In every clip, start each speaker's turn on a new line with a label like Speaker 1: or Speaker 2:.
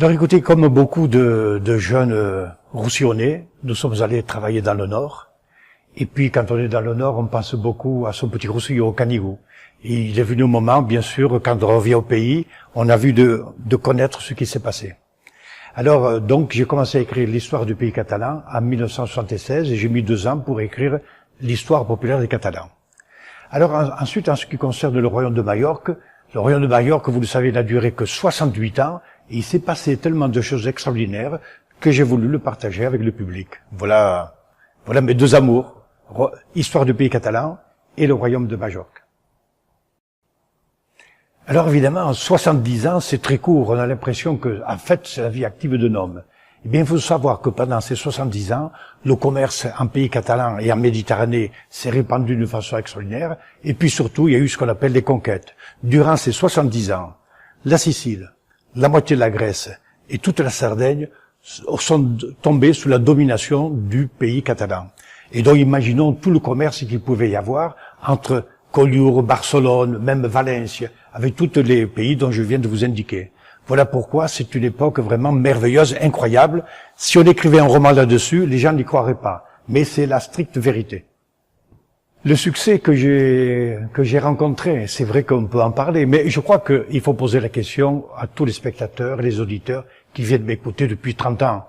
Speaker 1: Alors écoutez, comme beaucoup de jeunes roussillonnais, nous sommes allés travailler dans le Nord. Et puis quand on est dans le Nord, on pense beaucoup à son petit Roussillon, au Canigou. Et il est venu un moment, bien sûr, quand on revient au pays, on a vu de connaître ce qui s'est passé. Alors donc j'ai commencé à écrire l'histoire du pays catalan en 1976 et j'ai mis 2 ans pour écrire l'histoire populaire des Catalans. Alors ensuite, en ce qui concerne le royaume de Majorque, vous le savez, n'a duré que 68 ans et il s'est passé tellement de choses extraordinaires que j'ai voulu le partager avec le public. Voilà mes 2 amours, histoire du pays catalan et le royaume de Majorque. Alors évidemment, 70 ans, c'est très court. On a l'impression que, en fait, c'est la vie active d'un homme. Eh bien, il faut savoir que pendant ces 70 ans, le commerce en pays catalan et en Méditerranée s'est répandu d'une façon extraordinaire. Et puis surtout, il y a eu ce qu'on appelle les conquêtes. Durant ces 70 ans, la Sicile, la moitié de la Grèce et toute la Sardaigne sont tombés sous la domination du pays catalan. Et donc, imaginons tout le commerce qu'il pouvait y avoir entre Collioure, Barcelone, même Valence, avec tous les pays dont je viens de vous indiquer. Voilà pourquoi c'est une époque vraiment merveilleuse, incroyable. Si on écrivait un roman là-dessus, les gens n'y croiraient pas. Mais c'est la stricte vérité. Le succès que j'ai rencontré, c'est vrai qu'on peut en parler, mais je crois qu'il faut poser la question à tous les spectateurs, les auditeurs qui viennent m'écouter depuis 30 ans.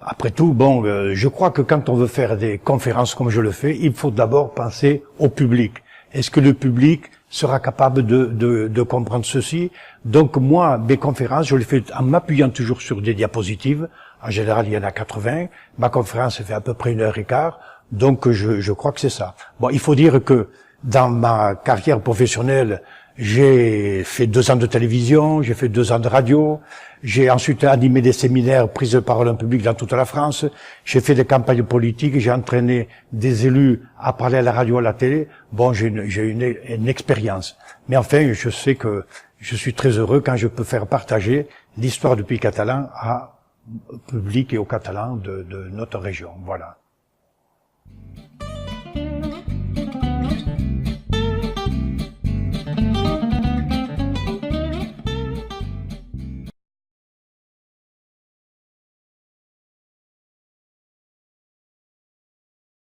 Speaker 1: Après tout, je crois que quand on veut faire des conférences comme je le fais, il faut d'abord penser au public. Est-ce que le public sera capable de comprendre ceci? Donc moi, mes conférences, je les fais en m'appuyant toujours sur des diapositives. En général, il y en a 80. Ma conférence fait à peu près 1h15. Donc je crois que c'est ça. Bon, il faut dire que dans ma carrière professionnelle, j'ai fait 2 ans de télévision, j'ai fait 2 ans de radio, j'ai ensuite animé des séminaires prises de parole en public dans toute la France, j'ai fait des campagnes politiques, j'ai entraîné des élus à parler à la radio, à la télé. Bon, j'ai une expérience. Mais enfin, je sais que je suis très heureux quand je peux faire partager l'histoire du pays catalan au public et aux Catalans de notre région. Voilà.